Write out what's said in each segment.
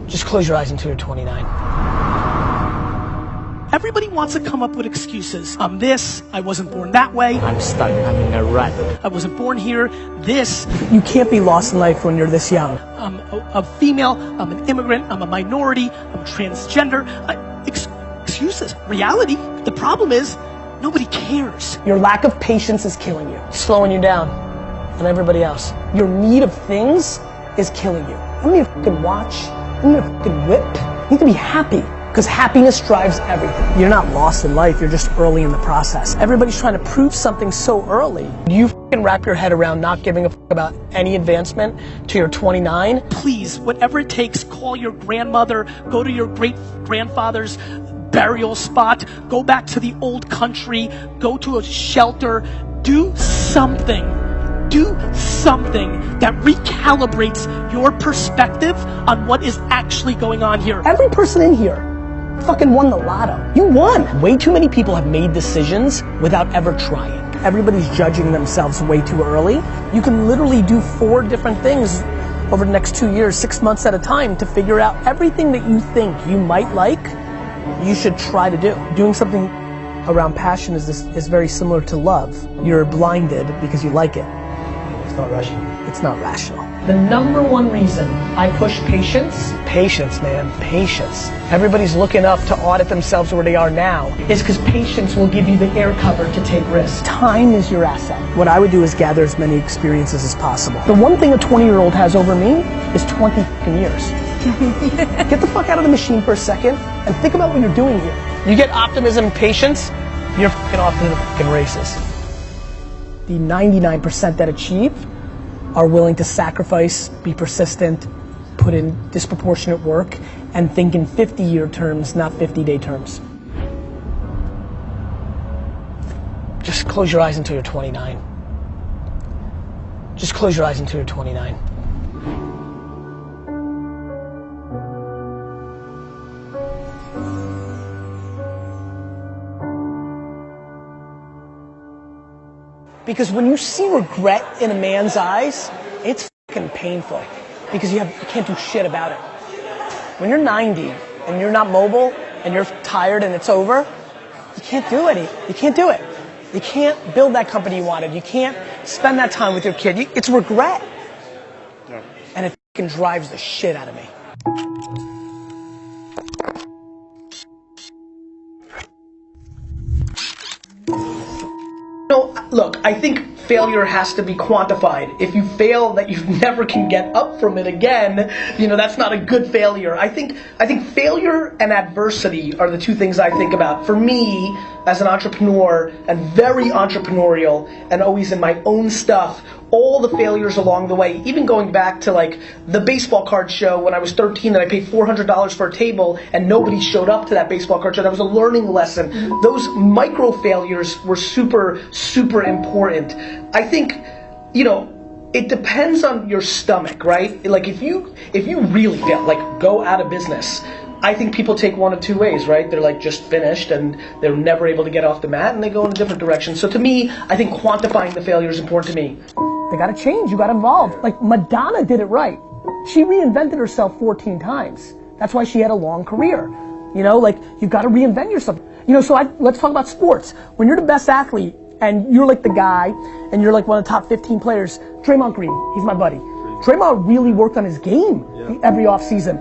Just close your eyes until you're 29. Everybody wants to come up with excuses. I'm this, I wasn't born that way. I'm stuck, I'm in a rut. I wasn't born here, this. You can't be lost in life when you're this young. I'm a female, I'm an immigrant, I'm a minority, I'm transgender. Excuses. Reality, the problem is, nobody cares. Your lack of patience is killing you, slowing you down, and everybody else. Your need of things is killing you. I don't need a fucking watch, I don't need a fucking whip. You need to be happy. Because happiness drives everything. You're not lost in life, you're just early in the process. Everybody's trying to prove something so early. You fucking wrap your head around not giving a fuck about any advancement till you're 29? Please, whatever it takes, call your grandmother, go to your great-grandfather's burial spot, go back to the old country, go to a shelter, do something. Do something that recalibrates your perspective on what is actually going on here. Every person in here fucking won the lotto. You won. Way too many people have made decisions without ever trying. Everybody's judging themselves way too early. You can literally do 4 different things over the next 2 years, 6 months at a time to figure out everything that you think you might like, you should try to do. Doing something around passion is very similar to love. You're blinded because you like it. It's not rational. It's not rational. The number one reason I push patience, man, patience. Everybody's looking up to audit themselves where they are now, is because patience will give you the air cover to take risks. Time is your asset. What I would do is gather as many experiences as possible. The one thing a 20-year-old has over me is 20 fucking years. Get the fuck out of the machine for a second and think about what you're doing here. You get optimism and patience, you're fucking off to the fucking races. The 99% that achieve are willing to sacrifice, be persistent, put in disproportionate work, and think in 50-year terms, not 50-day terms. Just close your eyes until you're 29. Just close your eyes until you're 29. Because when you see regret in a man's eyes, it's fucking painful. Because you can't do shit about it. When you're 90 and you're not mobile and you're tired and it's over, you can't do it. You can't do it. You can't build that company you wanted. You can't spend that time with your kid. It's regret. Yeah. And it fucking drives the shit out of me. No, look, I think failure has to be quantified. If you fail that you never can get up from it again, that's not a good failure. I think failure and adversity are the two things I think about. For me, as an entrepreneur and very entrepreneurial and always in my own stuff, all the failures along the way, even going back to like the baseball card show when I was 13 and I paid $400 for a table and nobody showed up to that baseball card show. That was a learning lesson. Those micro failures were super, super important. I think, it depends on your stomach, right? Like if you really fail, like go out of business, I think people take one of two ways, right? They're like just finished and they're never able to get off the mat and they go in a different direction. So to me, I think quantifying the failure is important to me. They gotta change, you gotta evolve. Like Madonna did it right. She reinvented herself 14 times. That's why she had a long career. You gotta reinvent yourself. Let's talk about sports. When you're the best athlete and you're like the guy and you're like one of the top 15 players, Draymond Green, he's my buddy. Draymond really worked on his game every offseason.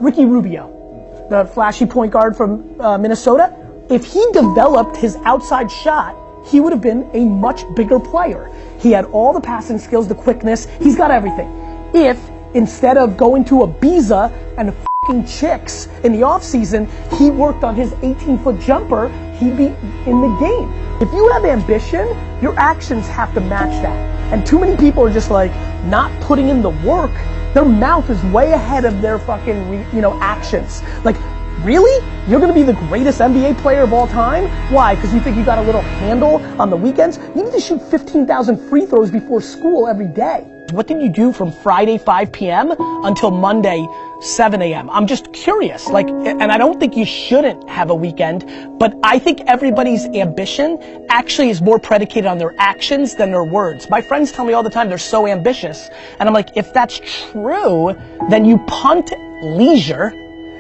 Ricky Rubio, the flashy point guard from Minnesota, if he developed his outside shot, he would have been a much bigger player. He had all the passing skills, the quickness, he's got everything. If instead of going to Ibiza and f***ing chicks in the off season, he worked on his 18-foot jumper, he'd be in the game. If you have ambition, your actions have to match that. And too many people are just like not putting in the work. Their mouth is way ahead of their fucking, actions. Like, really? You're gonna be the greatest NBA player of all time? Why? Because you think you got a little handle on the weekends? You need to shoot 15,000 free throws before school every day. what did you do from Friday 5 p.m. until Monday 7 a.m.? I'm just curious, like, and I don't think you shouldn't have a weekend, but I think everybody's ambition actually is more predicated on their actions than their words. My friends tell me all the time they're so ambitious, and I'm like, if that's true, then you punt leisure,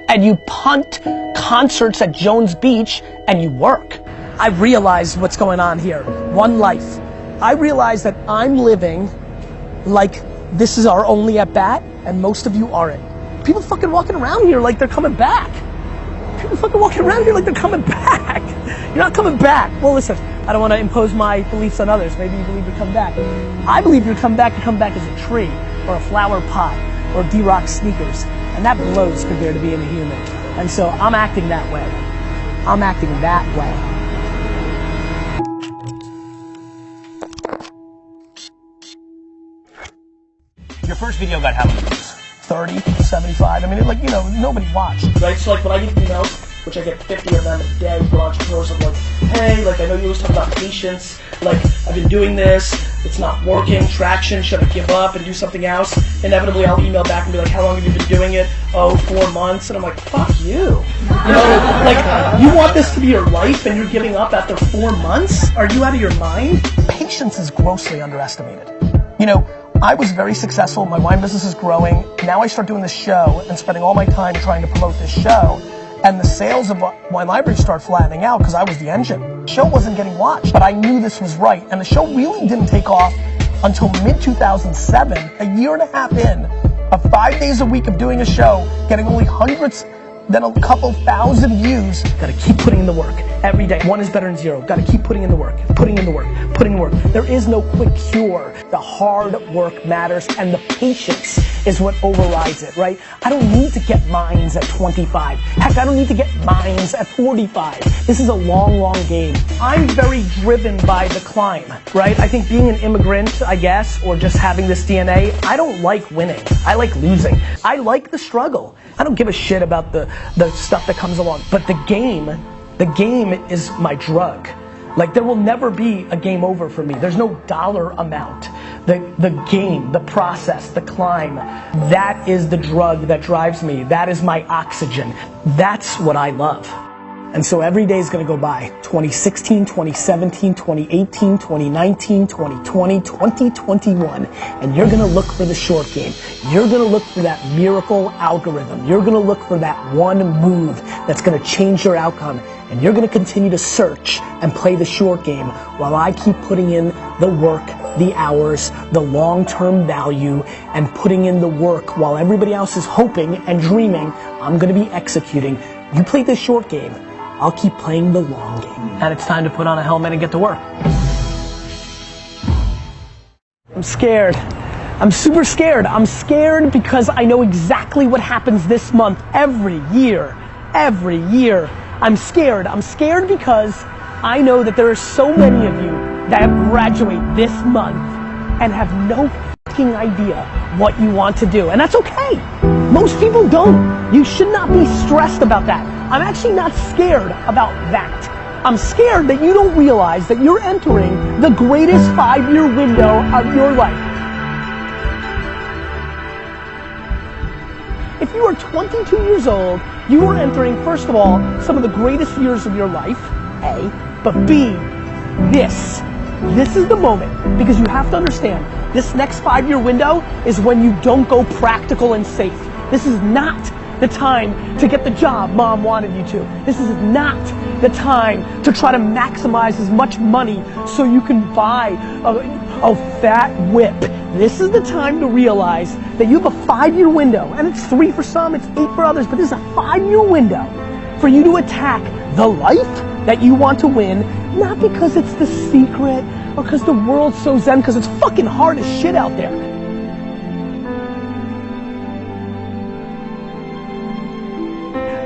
and you punt concerts at Jones Beach, and you work. I realize what's going on here. One life. I realize that I'm living like this is our only at bat, and most of you aren't. People fucking walking around here like they're coming back. People fucking walking around here like they're coming back. You're not coming back. Well, listen, I don't want to impose my beliefs on others. Maybe you believe you come back. I believe you come back as a tree, or a flower pot, or D-Rock sneakers. And that blows compared to being a human. And so I'm acting that way. I'm acting that way. Your first video got how many views? 30, 75. I mean, like, you know, nobody watched. Right? So, like, when I get emails, which I get 50 of them a day for entrepreneurs, I'm like, hey, like, I know you always talk about patience. Like, I've been doing this. It's not working. Traction. Should I give up and do something else? Inevitably, I'll email back and be like, how long have you been doing it? Oh, 4 months. And I'm like, fuck you. You know, like, you want this to be your life and you're giving up after 4 months? Are you out of your mind? Patience is grossly underestimated. You know, I was very successful. My wine business is growing. Now I start doing this show and spending all my time trying to promote this show. And the sales of Wine Library start flattening out because I was the engine. The show wasn't getting watched, but I knew this was right. And the show really didn't take off until mid-2007, a year and a half in, of 5 days a week of doing a show, getting only hundreds, then a couple thousand views. Gotta keep putting in the work every day. 1 is better than 0. Gotta keep putting in the work, putting in the work, putting in the work. There is no quick cure. The hard work matters, and the patience is what overrides it, right? I don't need to get mines at 25. Heck, I don't need to get mines at 45. This is a long, long game. I'm very driven by the climb, right? I think being an immigrant, I guess, or just having this DNA, I don't like winning. I like losing. I like the struggle. I don't give a shit about the stuff that comes along. But the game is my drug. Like, there will never be a game over for me. There's no dollar amount. The game, the process, the climb, that is the drug that drives me. That is my oxygen. That's what I love. And so every day is gonna go by. 2016, 2017, 2018, 2019, 2020, 2021. And you're gonna look for the short game. You're gonna look for that miracle algorithm. You're gonna look for that one move that's gonna change your outcome. And you're gonna continue to search and play the short game while I keep putting in the work, the hours, the long-term value, and putting in the work while everybody else is hoping and dreaming. I'm gonna be executing. You play the short game. I'll keep playing the long game. And it's time to put on a helmet and get to work. I'm scared. I'm super scared. I'm scared because I know exactly what happens this month every year. Every year. I'm scared. I'm scared because I know that there are so many of you that graduate this month and have no fucking idea what you want to do. And that's okay. Most people don't. You should not be stressed about that. I'm actually not scared about that. I'm scared that you don't realize that you're entering the greatest 5-year window of your life. If you are 22 years old, you are entering, first of all, some of the greatest years of your life, A, but B, this is the moment, because you have to understand, this next 5-year window is when you don't go practical and safe. This is not the time to get the job mom wanted you to. This is not the time to try to maximize as much money so you can buy a fat whip. This is the time to realize that you have a 5-year window, and it's 3 for some, it's 8 for others, but this is a 5-year window for you to attack the life that you want to win, not because it's the secret or because the world's so zen, because it's fucking hard as shit out there.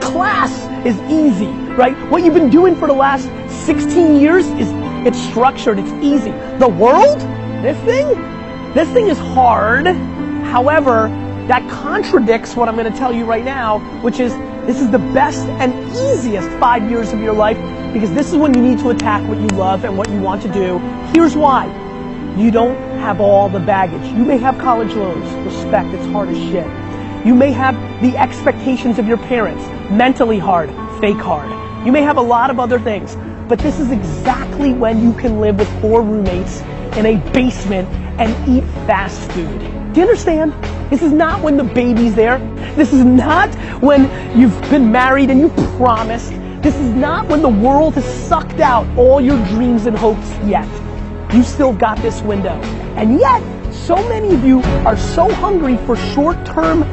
Class is easy, right? What you've been doing for the last 16 years it's structured, it's easy. The world, this thing is hard. However, that contradicts what I'm going to tell you right now, which is this is the best and easiest 5 years of your life, because this is when you need to attack what you love and what you want to do. Here's why. You don't have all the baggage. You may have college loans. Respect, it's hard as shit. You may have the expectations of your parents. Mentally hard, fake hard. You may have a lot of other things. But this is exactly when you can live with 4 roommates in a basement and eat fast food. Do you understand? This is not when the baby's there. This is not when you've been married and you promised. This is not when the world has sucked out all your dreams and hopes yet. You still got this window. And yet, so many of you are so hungry for short-term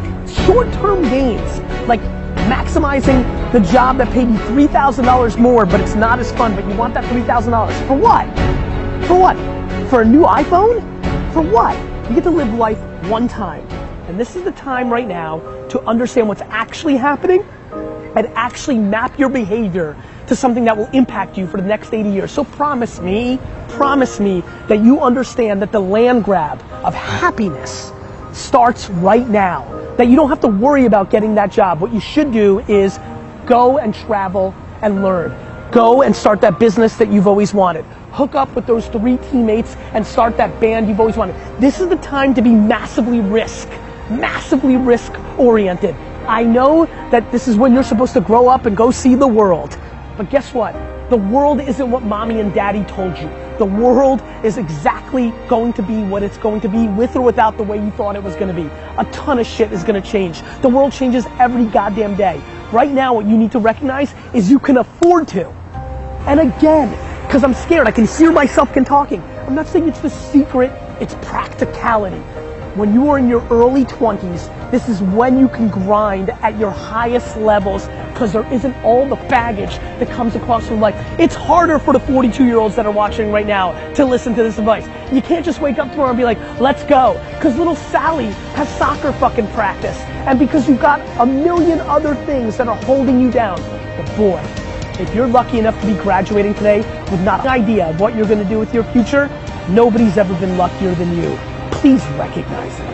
gains. Like maximizing the job that paid you $3,000 more, but it's not as fun, but you want that $3,000. For what? For what? For a new iPhone? For what? You get to live life one time. And this is the time right now to understand what's actually happening and actually map your behavior to something that will impact you for the next 80 years. So promise me that you understand that the land grab of happiness starts right now. That you don't have to worry about getting that job. What you should do is go and travel and learn. Go and start that business that you've always wanted. Hook up with those 3 teammates and start that band you've always wanted. This is the time to be massively risk oriented. I know that this is when you're supposed to grow up and go see the world. But guess what? The world isn't what mommy and daddy told you. The world is exactly going to be what it's going to be, with or without the way you thought it was going to be. A ton of shit is going to change. The world changes every goddamn day. Right now, what you need to recognize is you can afford to. And again, because I'm scared, I can hear myself talking. I'm not saying it's the secret, it's practicality. When you are in your early 20s, this is when you can grind at your highest levels, because there isn't all the baggage that comes across from life. It's harder for the 42-year-olds that are watching right now to listen to this advice. You can't just wake up tomorrow and be like, let's go. Because little Sally has soccer fucking practice. And because you've got a million other things that are holding you down. But boy, if you're lucky enough to be graduating today with not an idea of what you're going to do with your future, nobody's ever been luckier than you. Please recognize it.